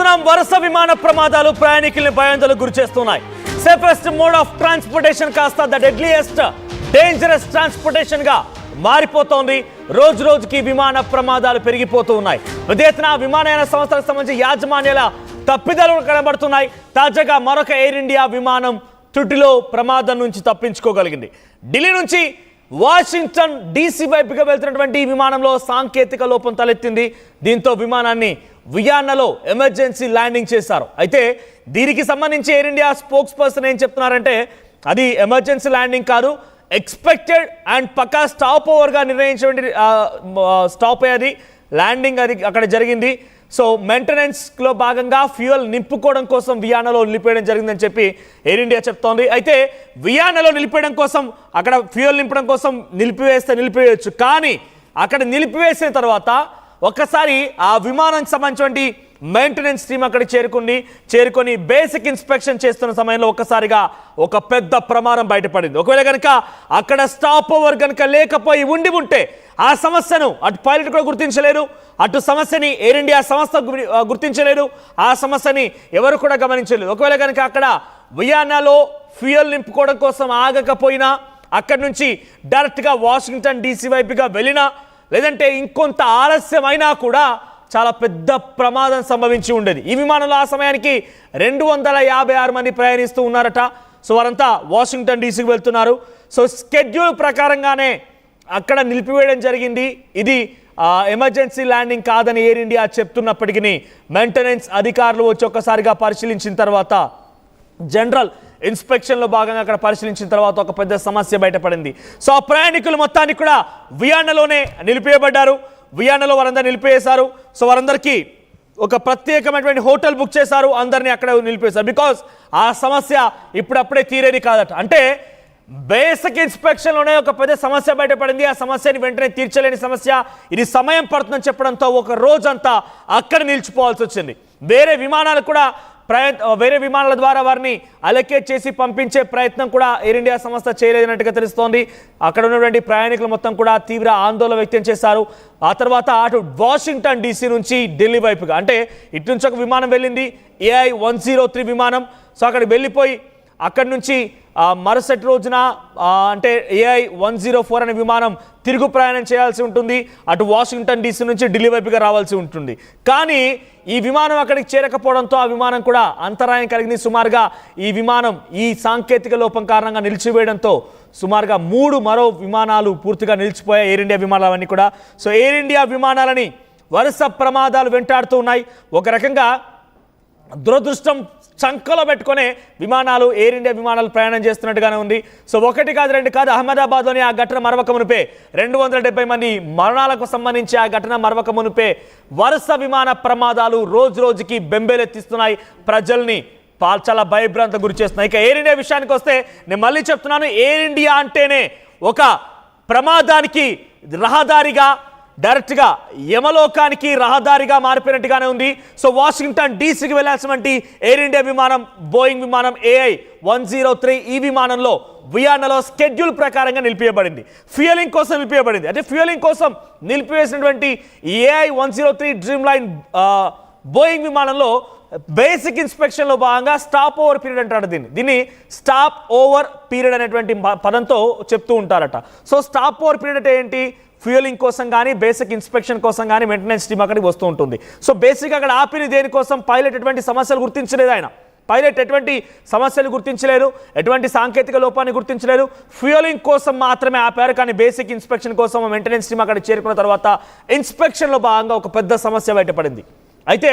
విమానం వరుస విమాన ప్రమాదాలు ప్రయాణికుల్ని భయాందోళనకు గురిచేస్తున్నాయి. సేఫెస్ట్ మోడ్ ఆఫ్ ట్రాన్స్పోర్టేషన్ కాస్త ద డెడ్లీయెస్ట్ డేంజరస్ ట్రాన్స్పోర్టేషన్ గా మారిపోతోంది. రోజు రోజుకి విమాన ప్రమాదాలు పెరిగిపోతూ ఉన్నాయి. విదేతన విమానయాన సంస్థలకు సంబంధించి యాజమాన్యాల తప్పిదాలు కనబడుతున్నాయి. తాజాగా మరొక ఎయిర్ ఇండియా విమానం త్రుటిలో ప్రమాదం నుంచి తప్పించుకోగలిగింది. ఢిల్లీ నుంచి వాషింగ్టన్ డీసీ వైపుగా వెళ్తున్నటువంటి ఈ విమానంలో సాంకేతిక లోపం తలెత్తింది. దీంతో విమానాన్ని వియన్నాలో ఎమర్జెన్సీ ల్యాండింగ్ చేశారు. అయితే దీనికి సంబంధించి ఎయిర్ ఇండియా స్పోక్స్ పర్సన్ ఏం చెప్తున్నారంటే అది ఎమర్జెన్సీ ల్యాండింగ్ కాదు, ఎక్స్పెక్టెడ్ అండ్ పక్కా స్టాప్ ఓవర్గా నిర్ణయించినటువంటి స్టాప్ అయ్యేది ల్యాండింగ్ అది అక్కడ జరిగింది. సో మెయింటెనెన్స్లో భాగంగా ఫ్యూయల్ నింపుకోవడం కోసం వియన్నాలో నిలిపేయడం జరిగిందని చెప్పి ఎయిర్ ఇండియా చెప్తోంది. అయితే వియన్నాలో నిలిపేయడం కోసం అక్కడ ఫ్యూయల్ నింపడం కోసం నిలిపివేయచ్చు, కానీ అక్కడ నిలిపివేసిన తర్వాత ఒక్కసారి ఆ విమానానికి సంబంధించినటువంటి మెయింటెనెన్స్ టీమ్ అక్కడ చేరుకొని బేసిక్ ఇన్స్పెక్షన్ చేస్తున్న సమయంలో ఒక్కసారిగా ఒక పెద్ద ప్రమాదం బయటపడింది. ఒకవేళ కనుక అక్కడ స్టాప్ ఓవర్ కనుక లేకపోయి ఉంటే ఆ సమస్యను అటు పైలట్ కూడా గుర్తించలేరు, అటు సమస్యని ఎయిర్ ఇండియా సంస్థ గుర్తించలేదు, ఆ సమస్యని ఎవరు కూడా గమనించలేదు. ఒకవేళ కనుక అక్కడ వియన్నాలో ఫ్యూయల్ నింపుకోవడం కోసం ఆగకపోయినా అక్కడి నుంచి డైరెక్ట్గా వాషింగ్టన్ డీసీ వైపుగా వెళ్ళినా లేదంటే ఇంకొంత ఆలస్యమైనా కూడా చాలా పెద్ద ప్రమాదం సంభవించి ఉండేది. ఈ విమానంలో ఆ సమయానికి 256 మంది ప్రయాణిస్తూ ఉన్నారట. సో వారంతా వాషింగ్టన్ డీసీకి వెళ్తున్నారు. సో స్కెడ్యూల్ ప్రకారంగానే అక్కడ నిలిపివేయడం జరిగింది. ఇది ఎమర్జెన్సీ ల్యాండింగ్ కాదని ఎయిర్ ఇండియా చెప్తున్నప్పటికీ మెయింటెనెన్స్ అధికారులు వచ్చి ఒక్కసారిగా పరిశీలించిన తర్వాత జనరల్ ఇన్స్పెక్షన్లో భాగంగా అక్కడ పరిశీలించిన తర్వాత ఒక పెద్ద సమస్య బయటపడింది. సో ఆ ప్రయాణికులు మొత్తాన్ని కూడా వియన్నాలోనే నిలిపివేయబడ్డారు. వియన్నాలో వారందరూ నిలిపేశారు. సో వారందరికీ ఒక ప్రత్యేకమైనటువంటి హోటల్ బుక్ చేశారు, అందరినీ అక్కడ నిలిపేశారు. బికాస్ ఆ సమస్య ఇప్పుడప్పుడే తీరేది కాదట. అంటే బేసిక్ ఇన్స్పెక్షన్లోనే ఒక పెద్ద సమస్య బయటపడింది. ఆ సమస్యని వెంటనే తీర్చలేని సమస్య, ఇది సమయం పడుతుందని చెప్పడంతో ఒక రోజంతా అక్కడ నిలిచిపోవాల్సి వచ్చింది. వేరే విమానాల ద్వారా వారిని అలొకేట్ చేసి పంపించే ప్రయత్నం కూడా ఎయిర్ ఇండియా సంస్థ చేయలేనట్టుగా తెలుస్తోంది. అక్కడ ఉన్నటువంటి ప్రయాణికులు మొత్తం కూడా తీవ్ర ఆందోళన వ్యక్తం చేశారు. ఆ తర్వాత అటు వాషింగ్టన్ డీసీ నుంచి ఢిల్లీ వైపుగా, అంటే ఇటు నుంచి ఒక విమానం వెళ్ళింది, AI-103 విమానం. సో అక్కడికి వెళ్ళిపోయి అక్కడి నుంచి మరుసటి రోజున అంటే AI-104 అనే విమానం తిరుగు ప్రయాణం చేయాల్సి ఉంటుంది. అటు వాషింగ్టన్ డీసీ నుంచి ఢిల్లీ వైపుగా రావాల్సి ఉంటుంది. కానీ ఈ విమానం అక్కడికి చేరకపోవడంతో ఆ విమానం కూడా అంతరాయం కలిగింది. సుమారుగా ఈ విమానం ఈ సాంకేతిక లోపం కారణంగా నిలిచివేయడంతో సుమారుగా 3 మరో విమానాలు పూర్తిగా నిలిచిపోయాయి, ఎయిర్ ఇండియా విమానాలన్నీ కూడా. సో ఎయిర్ ఇండియా విమానాలని వరుస ప్రమాదాలు వెంటాడుతూ ఉన్నాయి. ఒక రకంగా దురదృష్టం చంకలో పెట్టుకునే విమానాలు ఎయిర్ ఇండియా విమానాలు ప్రయాణం చేస్తున్నట్టుగానే ఉంది. సో 1 కాదు 2 కాదు, అహ్మదాబాద్లోని ఆ ఘటన మరవక మునిపే 270 మంది మరణాలకు సంబంధించి ఆ ఘటన మరవక మునిపే వరుస విమాన ప్రమాదాలు రోజు రోజుకి బెంబేలెత్తిస్తున్నాయి, ప్రజల్ని చాలా భయభ్రాంత గురి చేస్తున్నాయి. ఇక ఎయిర్ ఇండియా విషయానికి వస్తే నేను మళ్ళీ చెప్తున్నాను, ఎయిర్ ఇండియా అంటేనే ఒక ప్రమాదానికి రహదారిగా, డైరెక్ట్గా యమలోకానికి రహదారిగా మారిపోయినట్టుగానే ఉంది. సో వాషింగ్టన్ డీసీకి వెళ్లాల్సినటువంటి ఎయిర్ ఇండియా విమానం, బోయింగ్ విమానం AI-103 ఈ విమానంలో వియన్నాలో స్కెడ్యూల్ ప్రకారంగా నిలిపివేయబడింది, ఫ్యూయలింగ్ కోసం నిలిపివేయబడింది. అంటే ఫ్యూయలింగ్ కోసం నిలిపివేసినటువంటి AI-103 డ్రీమ్ లైన్ బోయింగ్ విమానంలో బేసిక్ ఇన్స్పెక్షన్లో భాగంగా స్టాప్ ఓవర్ పీరియడ్ అంటారు. దీన్ని స్టాప్ ఓవర్ పీరియడ్ అనేటువంటి పదంతో చెప్తూ ఉంటారట. సో స్టాప్ ఓవర్ పీరియడ్ అంటే ఏంటి? ఫ్యూయలింగ్ కోసం కానీ బేసిక్ ఇన్స్పెక్షన్ కోసం కానీ మెయింటెనెన్స్ టీమ్ అక్కడికి వస్తూ ఉంటుంది. సో బేసిక్గా అక్కడ ఆపిన దేనికోసం? పైలట్ ఎటువంటి సమస్యలు గుర్తించలేదు, పైలట్ ఎటువంటి సమస్యలు గుర్తించలేరు, ఎటువంటి సాంకేతిక లోపాన్ని గుర్తించలేరు, ఫ్యూయలింగ్ కోసం మాత్రమే ఆపారు. కానీ బేసిక్ ఇన్స్పెక్షన్ కోసం మెయింటెనెన్స్ టీమ్ అక్కడ చేరుకున్న తర్వాత ఇన్స్పెక్షన్లో భాగంగా ఒక పెద్ద సమస్య బయటపడింది. అయితే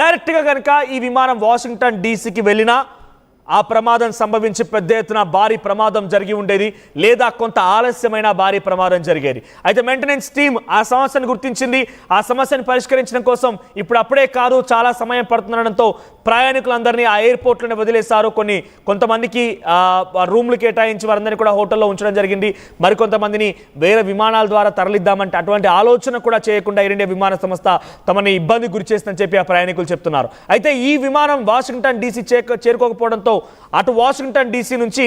డైరెక్ట్గా కనుక ఈ విమానం వాషింగ్టన్ డీసీకి వెళ్ళినా ఆ ప్రమాదం సంభవించి పెద్ద ఎత్తున భారీ ప్రమాదం జరిగి ఉండేది, లేదా కొంత ఆలస్యమైన భారీ ప్రమాదం జరిగేది. అయితే మెయింటెనెన్స్ టీమ్ ఆ సమస్యను గుర్తించింది. ఆ సమస్యను పరిష్కరించడం కోసం ఇప్పుడు అప్పుడే కాదు, చాలా సమయం పడుతుండడంతో ప్రయాణికులందరినీ ఆ ఎయిర్పోర్ట్లోనే వదిలేశారు. కొంతమందికి రూమ్లు కేటాయించి వారందరినీ కూడా హోటల్లో ఉంచడం జరిగింది. మరికొంతమందిని వేరే విమానాల ద్వారా తరలిద్దామంటే అటువంటి ఆలోచన కూడా చేయకుండా ఎయిర్ ఇండియా విమాన సంస్థ తమని ఇబ్బంది గురి చేస్తుందని చెప్పి ఆ ప్రయాణికులు చెప్తున్నారు. అయితే ఈ విమానం వాషింగ్టన్ డీసీ చేరుకోకపోవడంతో అటు వాషింగ్టన్ డీసీ నుంచి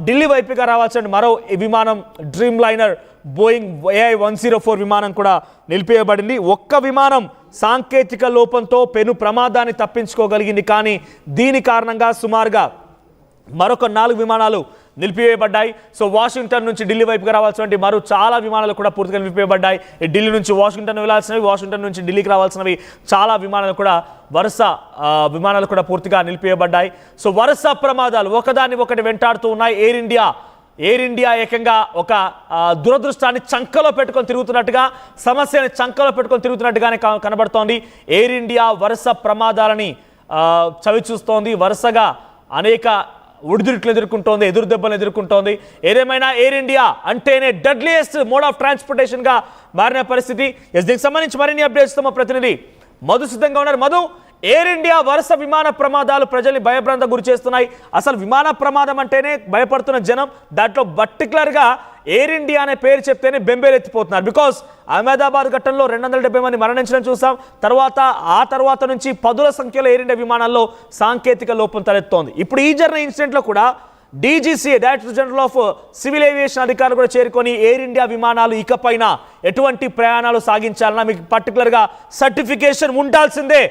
ఢిల్లీ వైపుగా రావాల్సిన మరో విమానం డ్రీమ్ లైనర్ బోయింగ్ AI-104 విమానం కూడా నిలిపివేయబడింది. ఒక్క విమానం సాంకేతిక లోపంతో పెను ప్రమాదాన్ని తప్పించుకోగలిగింది. కానీ దీని కారణంగా సుమారుగా మరొక 4 విమానాలు నిలిపివేయబడ్డాయి. సో వాషింగ్టన్ నుంచి ఢిల్లీ వైపుగా రావాల్సినటువంటి మరో చాలా విమానాలు కూడా పూర్తిగా నిలిపివేయబడ్డాయి. ఢిల్లీ నుంచి వాషింగ్టన్ వెళ్ళాల్సినవి, వాషింగ్టన్ నుంచి ఢిల్లీకి రావాల్సినవి చాలా విమానాలు కూడా వరుస విమానాలు కూడా పూర్తిగా నిలిపివేయబడ్డాయి. సో వరుస ప్రమాదాలు ఒకదాన్ని ఒకటి వెంటాడుతూ ఉన్నాయి. ఎయిర్ ఇండియా ఏకంగా ఒక దురదృష్టాన్ని చంకలో పెట్టుకొని తిరుగుతున్నట్టుగా, సమస్యని చంకలో పెట్టుకొని తిరుగుతున్నట్టుగానే కనబడుతోంది. ఎయిర్ ఇండియా వరుస ప్రమాదాలని చవి చూస్తోంది. వరుసగా అనేక ఒడిదుడుకులు ఎదుర్కొంటోంది, ఎదురు దెబ్బలు ఎదుర్కొంటోంది. ఏదేమైనా ఎయిర్ ఇండియా అంటేనే డెడ్లియెస్ట్ మోడ్ ఆఫ్ ట్రాన్స్పోర్టేషన్గా మారిన పరిస్థితి. దీనికి సంబంధించి మరిన్ని అప్డేట్స్తో మా ప్రతినిధి మధు సిద్ధంగా ఉన్నారు. మధు, ఎయిర్ ఇండియా వరుస విమాన ప్రమాదాలు ప్రజల్ని భయభ్రాంత గురి చేస్తున్నాయి. అసలు విమాన ప్రమాదం అంటేనే భయపడుతున్న జనం, దాంట్లో పర్టికులర్గా ఎయిర్ ఇండియా అనే పేరు చెప్తేనే బెంబేలెత్తిపోతున్నారు. బికాస్ అహ్మదాబాద్ ఘటనలో 270 మంది మరణించడం చూసాం. ఆ తర్వాత నుంచి పదుల సంఖ్యలో ఎయిర్ ఇండియా విమానాల్లో సాంకేతిక లోపం తలెత్తోంది. ఇప్పుడు ఈ జరిగిన ఇన్సిడెంట్లో కూడా DGCA, director general of civil aviation అధికారులు కూడా చేరుకొని ఎయిర్ ఇండియా విమానాలు ఇకపైన ఎటువంటి ప్రయాణాలు సాగించాలన్నా మీకు పర్టికులర్గా సర్టిఫికేషన్ ఉండాల్సిందే,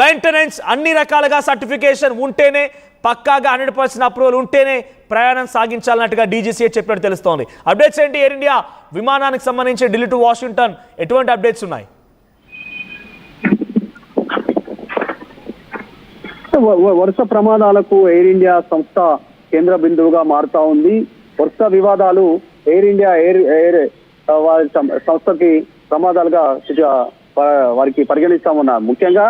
మెయింటెనెన్స్ అన్ని రకాలుగా సర్టిఫికేషన్ ఉంటేనే, పక్కాగా 100% అప్రూవల్ ఉంటేనే ప్రయాణం సాగించాలన్నట్టుగా DGCA చెప్పినట్టు తెలుస్తోంది. అప్డేట్స్ ఏంటి? ఎయిర్ ఇండియా విమానానికి సంబంధించి ఢిల్లీ టు వాషింగ్టన్ ఎటువంటి అప్డేట్స్ ఉన్నాయి? వరుస ప్రమాదాలకు ఎయిర్ ఇండియా సంస్థ కేంద్ర బిందువుగా మారుతా ఉంది. వరుస వివాదాలు ఎయిర్ ఇండియా వారి సంస్థకి ప్రమాదాలుగా వారికి పరిగణిస్తా ఉన్నారు. ముఖ్యంగా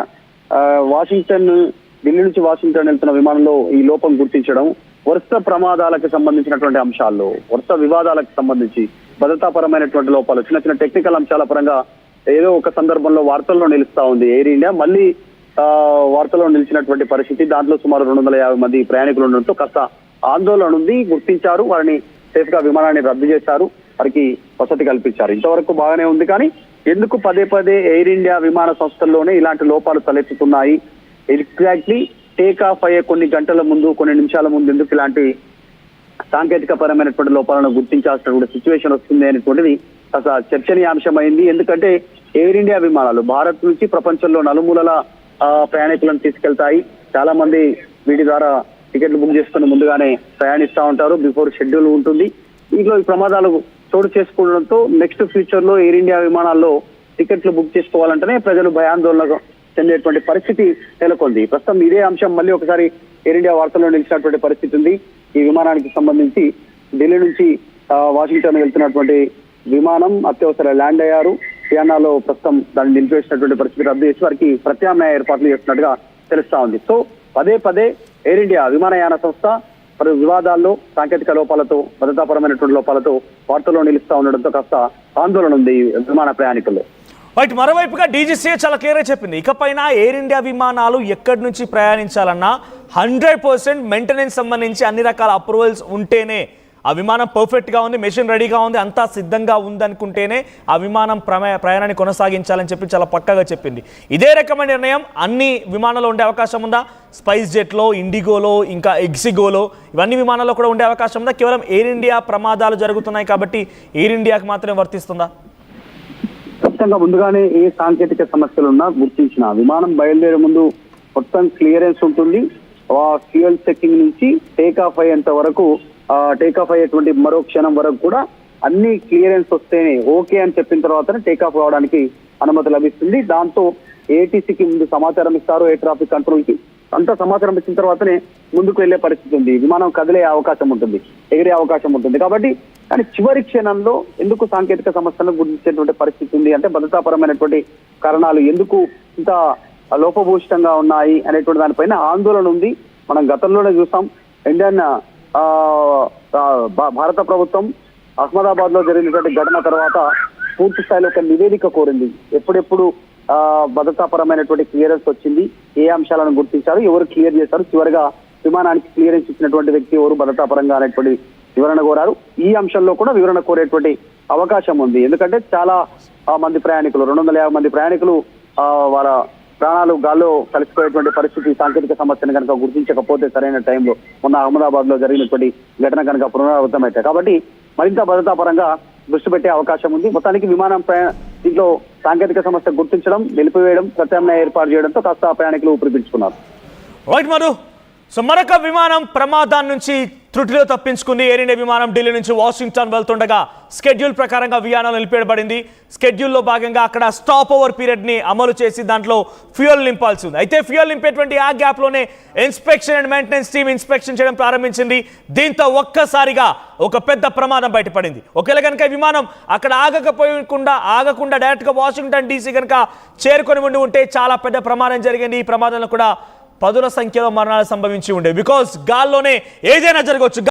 ఢిల్లీ నుంచి వాషింగ్టన్ వెళ్తున్న విమానంలో ఈ లోపం గుర్తించడం, వరుస ప్రమాదాలకు సంబంధించినటువంటి అంశాల్లో, వరుస వివాదాలకు సంబంధించి భద్రతాపరమైనటువంటి లోపాలు, చిన్న చిన్న టెక్నికల్ అంశాల పరంగా ఏదో ఒక సందర్భంలో వార్తల్లో నిలుస్తా ఉంది ఎయిర్ ఇండియా. మళ్ళీ వార్తల్లో నిలిచినటువంటి పరిస్థితి. దాంట్లో సుమారు 250 మంది ప్రయాణికులు ఉండడంతో కాస్త ఆందోళన ఉంది. గుర్తించారు, వారిని సేఫ్ గా విమానాన్ని రద్దు చేశారు, వారికి వసతి కల్పించారు. ఇంతవరకు బాగానే ఉంది. కానీ ఎందుకు పదే పదే ఎయిర్ ఇండియా విమాన సంస్థల్లోనే ఇలాంటి లోపాలు తలెత్తుతున్నాయి? ఎగ్జాక్ట్లీ టేక్ ఆఫ్ అయ్యే కొన్ని గంటల ముందు, కొన్ని నిమిషాల ముందు ఎందుకు ఇలాంటి సాంకేతిక పరమైనటువంటి లోపాలను గుర్తించాల్సినటువంటి సిచ్యువేషన్ వస్తుంది అనేటువంటిది అసలు చర్చనీయాంశమైంది. ఎందుకంటే ఎయిర్ ఇండియా విమానాలు భారత్ నుంచి ప్రపంచంలో నలుమూలల ప్రయాణికులను తీసుకెళ్తాయి. చాలా మంది వీటి ద్వారా టికెట్లు బుక్ చేసుకుని ముందుగానే ప్రయాణిస్తూ ఉంటారు, బిఫోర్ షెడ్యూల్ ఉంటుంది. దీంట్లో ఈ ప్రమాదాలు చోటు చేసుకోవడంతో నెక్స్ట్ ఫ్యూచర్ లో ఎయిర్ ఇండియా విమానాల్లో టికెట్లు బుక్ చేసుకోవాలంటేనే ప్రజలు భయాందోళన చెందేటువంటి పరిస్థితి నెలకొంది. ప్రస్తుతం ఇదే అంశం మళ్ళీ ఒకసారి ఎయిర్ ఇండియా వార్తల్లో నిలిచినటువంటి పరిస్థితి ఉంది. ఈ విమానానికి సంబంధించి ఢిల్లీ నుంచి వాషింగ్టన్ వెళ్తున్నటువంటి విమానం అత్యవసర ల్యాండ్ అయ్యారు. సియానాలో ప్రస్తుతం దాన్ని నిలిపివేసినటువంటి పరిస్థితి, రద్దు చేసి వారికి ప్రత్యామ్నాయ ఏర్పాట్లు చేస్తున్నట్టుగా తెలుస్తా ఉంది. సో పదే పదే ఎయిర్ ఇండియా విమానయాన సంస్థ పలు వివాదాల్లో, సాంకేతిక లోపాలతో, భద్రతాపరమైనటువంటి లోపాలతో వార్తల్లో నిలుస్తా ఉండడంతో కాస్త ఆందోళన ఉంది విమాన ప్రయాణికుల్లో. బట్ మరోవైపుగా DGCA చాలా క్లియర్గా చెప్పింది, ఇకపైన ఎయిర్ ఇండియా విమానాలు ఎక్కడి నుంచి ప్రయాణించాలన్నా 100% మెయింటెనెన్స్ సంబంధించి అన్ని రకాల అప్రూవల్స్ ఉంటేనే, ఆ విమానం పర్ఫెక్ట్గా ఉంది, మెషిన్ రెడీగా ఉంది, అంతా సిద్ధంగా ఉందనుకుంటేనే ఆ విమానం ప్రయాణాన్ని కొనసాగించాలని చెప్పి చాలా పక్కాగా చెప్పింది. ఇదే రకమైన నిర్ణయం అన్ని విమానాల్లో ఉండే అవకాశం ఉందా? స్పైస్ జెట్లో, ఇండిగోలో, ఇంకా ఎగ్జిగోలో, ఇవన్నీ విమానాల్లో కూడా ఉండే అవకాశం ఉందా? కేవలం ఎయిర్ ఇండియా ప్రమాదాలు జరుగుతున్నాయి కాబట్టి ఎయిర్ ఇండియాకి మాత్రమే వర్తిస్తుందా? ఖచ్చితంగా ముందుగానే ఏ సాంకేతిక సమస్యలున్నా గుర్తించిన విమానం బయలుదేరే ముందు మొత్తం క్లియరెన్స్ ఉంటుంది. ఫ్యూయల్ చెకింగ్ నుంచి టేక్ ఆఫ్ అయ్యేంత వరకు, టేక్ ఆఫ్ అయ్యేటువంటి మరో క్షణం వరకు కూడా అన్ని క్లియరెన్స్ వస్తేనే, ఓకే అని చెప్పిన తర్వాతనే టేక్ ఆఫ్ కావడానికి అనుమతి లభిస్తుంది. దాంతో ఏటీసీకి ముందు సమాచారం ఇస్తారు, ఎయిర్ ట్రాఫిక్ కంట్రోల్ కి. అంతా సమాచారం ఇచ్చిన తర్వాతనే ముందుకు వెళ్లే పరిస్థితి ఉంది. విమానం కదిలే అవకాశం ఉంటుంది, ఎగిరే అవకాశం ఉంటుంది. కాబట్టి కానీ చివరి క్షణంలో ఎందుకు సాంకేతిక సమస్యలను గుర్తించేటువంటి పరిస్థితి ఉంది అంటే భద్రతాపరమైనటువంటి కారణాలు ఎందుకు ఇంత లోపభూయిష్టంగా ఉన్నాయి అనేటువంటి దానిపైన ఆందోళన ఉంది. మనం గతంలోనే చూసాం, ఇండియన్ భారత ప్రభుత్వం అహ్మదాబాద్ లో జరిగినటువంటి ఘటన తర్వాత పూర్తి స్థాయిలో ఒక నివేదిక కోరింది. ఎప్పుడెప్పుడు భద్రతాపరమైనటువంటి క్లియరెన్స్ వచ్చింది, ఏ అంశాలను గుర్తించారు, ఎవరు క్లియర్ చేశారు, చివరిగా విమానానికి క్లియరెన్స్ ఇచ్చినటువంటి వ్యక్తి ఎవరు, భద్రతాపరంగా అనేటువంటి వివరణ కోరారు. ఈ అంశంలో కూడా వివరణ కోరేటువంటి అవకాశం ఉంది. ఎందుకంటే చాలా మంది ప్రయాణికులు, 250 మంది ప్రయాణికులు వాళ్ళ ప్రాణాలు గాల్లో కలిసిపోయేటువంటి పరిస్థితి, సాంకేతిక సమస్యను కనుక గుర్తించకపోతే సరైన టైంలో, మొన్న అహ్మదాబాద్ లో జరిగినటువంటి ఘటన కనుక పునరావృతమైతే. కాబట్టి మరింత భద్రతాపరంగా దృష్టి పెట్టే అవకాశం ఉంది. మొత్తానికి విమానం దీంట్లో సాంకేతిక సమస్య గుర్తించడం, నిలిపివేయడం, ప్రత్యామ్నాయ ఏర్పాటు చేయడంతో కాస్త ప్రయాణికులు ఊపిరి పీల్చుకున్నారు. రైట్ మధు. సో మరొక విమానం ప్రమాదం నుంచి త్రుటిలో తప్పించుకుంది. ఎయిర్ ఇండియా విమానం ఢిల్లీ నుంచి వాషింగ్టన్ వెళ్తుండగా స్కెడ్యూల్ ప్రకారంగా విమానం నిలిపేయబడింది. స్కెడ్యూల్లో భాగంగా అక్కడ స్టాప్ ఓవర్ పీరియడ్ని అమలు చేసి దాంట్లో ఫ్యూయల్ నింపాల్సి ఉంది. అయితే ఫ్యూయల్ నింపేటువంటి ఆ గ్యాప్లోనే inspection and maintenance team inspection చేయడం ప్రారంభించింది. దీంతో ఒక్కసారిగా ఒక పెద్ద ప్రమాదం బయటపడింది. ఒకవేళ కనుక విమానం అక్కడ ఆగకుండా డైరెక్ట్గా వాషింగ్టన్ డీసీ కనుక చేరుకొని ఉంటే చాలా పెద్ద ప్రమాదం జరిగింది. ఈ ప్రమాదంలో కూడా 10ల సంఖ్యలో మరణాలు సంభవించి ఉండే. బికాస్ గాల్లోనే ఏదైనా జరగవచ్చు.